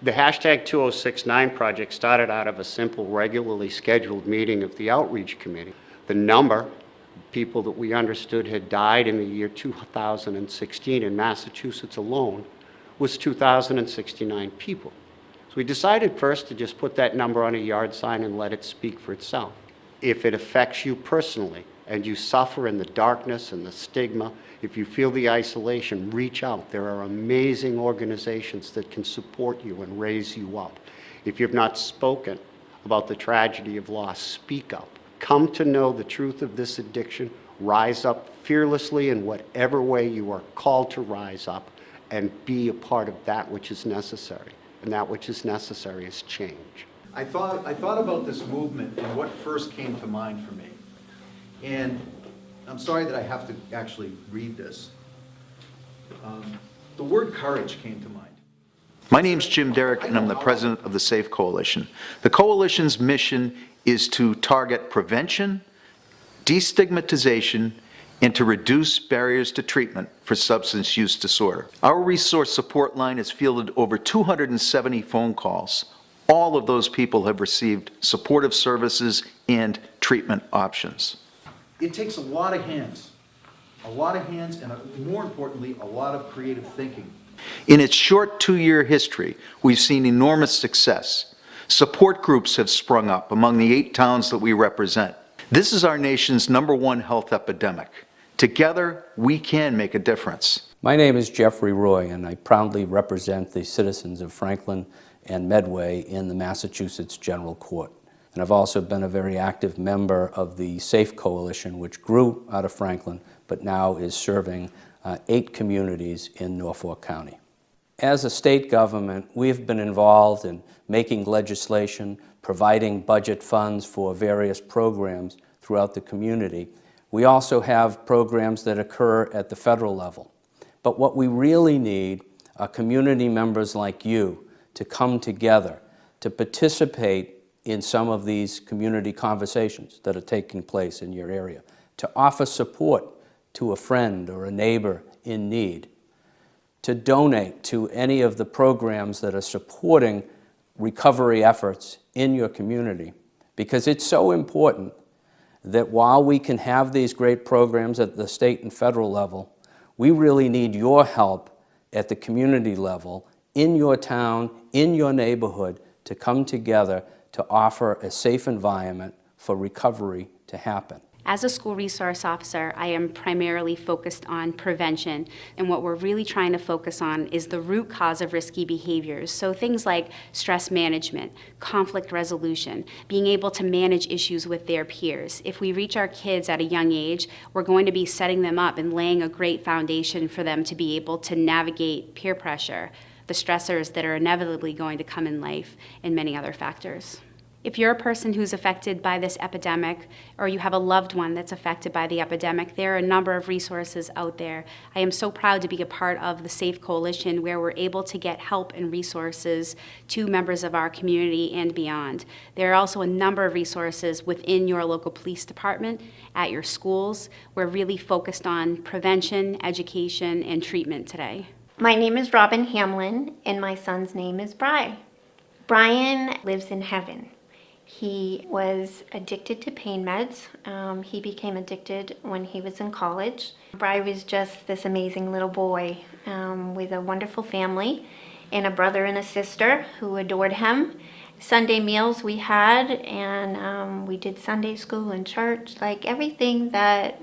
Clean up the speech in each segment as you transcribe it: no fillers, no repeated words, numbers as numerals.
The hashtag 2069 project started out of a simple, regularly scheduled meeting of the outreach committee. The number of people that we understood had died in the year 2016 in Massachusetts alone was 2,069 people. So we decided first to just put that number on a yard sign and let it speak for itself. If it affects you personally and you suffer in the darkness and the stigma, if you feel the isolation, reach out. There are amazing organizations that can support you and raise you up. If you've not spoken about the tragedy of loss, speak up. Come to know the truth of this addiction. Rise up fearlessly in whatever way you are called to rise up and be a part of that which is necessary. And that which is necessary is change. I thought about this movement and what first came to mind for me. And I'm sorry that I have to actually read this. The word courage came to mind. My name's Jim Derrick, and I'm the president of the SAFE Coalition. The coalition's mission is to target prevention, destigmatization, and to reduce barriers to treatment for substance use disorder. Our resource support line has fielded over 270 phone calls. All of those people have received supportive services and treatment options. It takes a lot of hands, and more importantly, a lot of creative thinking. In its short 2-year history, we've seen enormous success. Support groups have sprung up among the 8 towns that we represent. This is our nation's #1 health epidemic. Together, we can make a difference. My name is Jeffrey Roy, and I proudly represent the citizens of Franklin and Medway in the Massachusetts General Court. And I've also been a very active member of the SAFE Coalition, which grew out of Franklin, but now is serving 8 communities in Norfolk County. As a state government, we've been involved in making legislation, providing budget funds for various programs throughout the community. We also have programs that occur at the federal level. But what we really need are community members like you to come together, to participate in some of these community conversations that are taking place in your area, to offer support to a friend or a neighbor in need, to donate to any of the programs that are supporting recovery efforts in your community, because it's so important that while we can have these great programs at the state and federal level, we really need your help at the community level, in your town, in your neighborhood, to come together to offer a safe environment for recovery to happen. As a school resource officer, I am primarily focused on prevention, and what we're really trying to focus on is the root cause of risky behaviors. So things like stress management, conflict resolution, being able to manage issues with their peers. If we reach our kids at a young age, we're going to be setting them up and laying a great foundation for them to be able to navigate peer pressure, the stressors that are inevitably going to come in life, and many other factors. If you're a person who's affected by this epidemic, or you have a loved one that's affected by the epidemic, there are a number of resources out there. I am so proud to be a part of the SAFE Coalition, where we're able to get help and resources to members of our community and beyond. There are also a number of resources within your local police department, at your schools. We're really focused on prevention, education, and treatment today. My name is Robin Hamlin, and my son's name is Bri. Brian lives in heaven. He was addicted to pain meds. He became addicted when he was in college. Bri was just this amazing little boy with a wonderful family and a brother and a sister who adored him. Sunday meals we had, and we did Sunday school and church, like everything that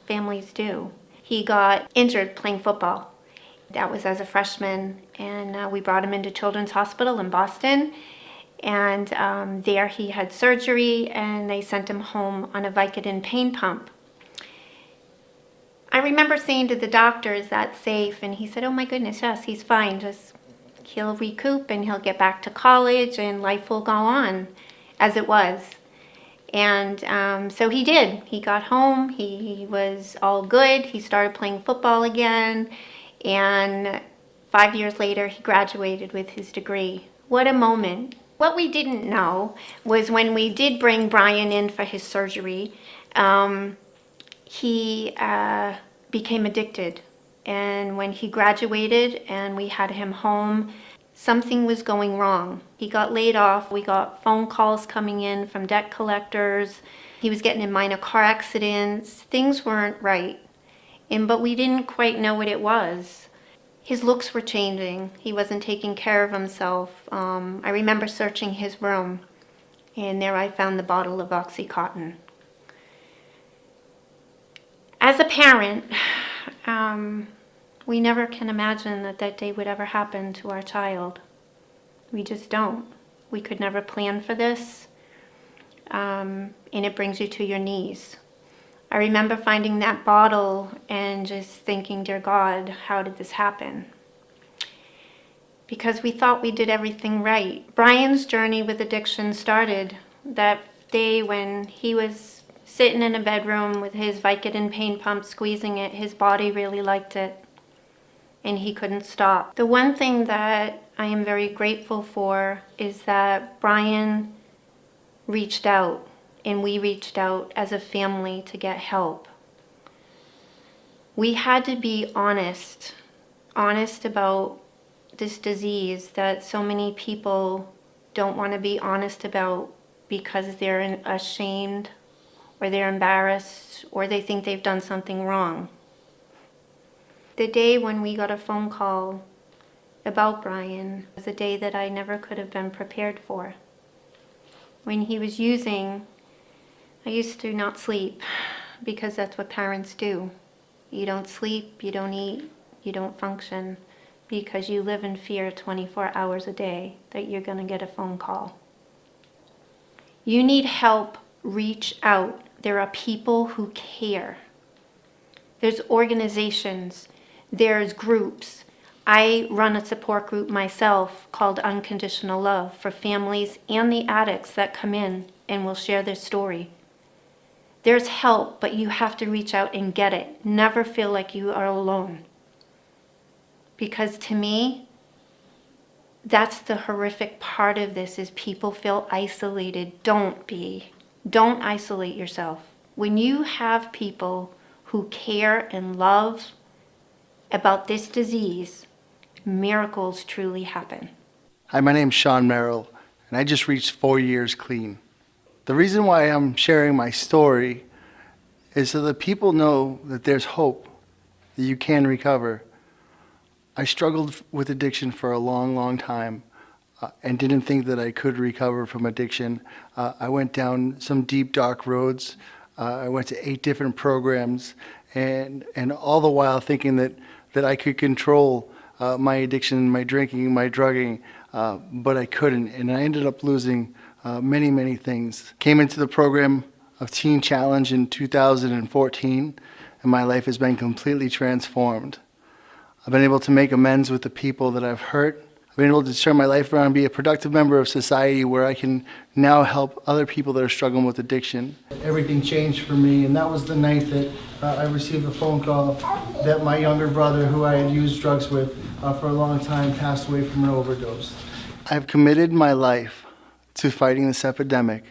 families do. He got injured playing football. That was as a freshman, and we brought him into Children's Hospital in Boston. And there he had surgery, and they sent him home on a Vicodin pain pump. I remember saying to the doctors, "That's safe," and he said, "Oh my goodness, yes, he's fine. Just he'll recoup and he'll get back to college and life will go on as it was." And so he did. He got home, he was all good, he started playing football again, and 5 years later he graduated with his degree. What a moment. What we didn't know was when we did bring Brian in for his surgery, he became addicted. And when he graduated and we had him home, something was going wrong. He got laid off. We got phone calls coming in from debt collectors. He was getting in minor car accidents. Things weren't right. But we didn't quite know what it was. His looks were changing. He wasn't taking care of himself. I remember searching his room, and there I found the bottle of OxyContin. As a parent, we never can imagine that that day would ever happen to our child. We just don't. We could never plan for this, and it brings you to your knees. I remember finding that bottle and just thinking, dear God, how did this happen? Because we thought we did everything right. Brian's journey with addiction started that day when he was sitting in a bedroom with his Vicodin pain pump, squeezing it. His body really liked it, and he couldn't stop. The one thing that I am very grateful for is that Brian reached out, and we reached out as a family to get help. We had to be honest about this disease that so many people don't want to be honest about because they're ashamed or they're embarrassed or they think they've done something wrong. The day when we got a phone call about Brian was a day that I never could have been prepared for. When he was using, I used to not sleep because that's what parents do. You don't sleep, you don't eat, you don't function because you live in fear 24 hours a day that you're going to get a phone call. You need help, reach out. There are people who care. There's organizations, there's groups. I run a support group myself called Unconditional Love for families and the addicts that come in and will share their story. There's help, but you have to reach out and get it. Never feel like you are alone. Because to me, that's the horrific part of this is people feel isolated. Don't be. Don't isolate yourself. When you have people who care and love about this disease, miracles truly happen. Hi, my name's Sean Merrill, and I just reached 4 years clean. The reason why I'm sharing my story is so that people know that there's hope, that you can recover. I struggled with addiction for a long, long time and didn't think that I could recover from addiction. I went down some deep, dark roads. I went to 8 different programs, and all the while thinking that I could control my addiction, my drinking, my drugging, but I couldn't, and I ended up losing many, many things. Came into the program of Teen Challenge in 2014, and my life has been completely transformed. I've been able to make amends with the people that I've hurt. I've been able to turn my life around and be a productive member of society where I can now help other people that are struggling with addiction. Everything changed for me, and that was the night that I received a phone call that my younger brother, who I had used drugs with for a long time, passed away from an overdose. I've committed my life to fighting this epidemic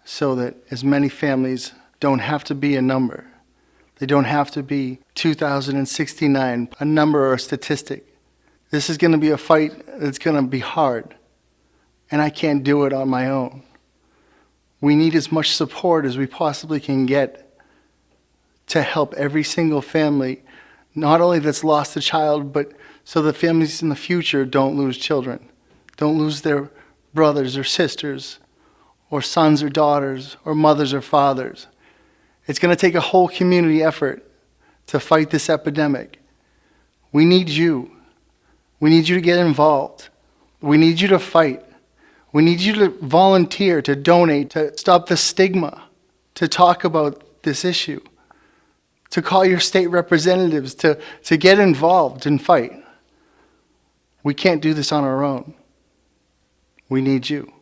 so that as many families don't have to be a number. They don't have to be 2,069, a number or a statistic. This is going to be a fight that's going to be hard, and I can't do it on my own. We need as much support as we possibly can get to help every single family, not only that's lost a child, but so the families in the future don't lose children, don't lose their brothers or sisters, or sons or daughters, or mothers or fathers. It's going to take a whole community effort to fight this epidemic. We need you. We need you to get involved. We need you to fight. We need you to volunteer, to donate, to stop the stigma, to talk about this issue, to call your state representatives, to get involved and fight. We can't do this on our own. We need you.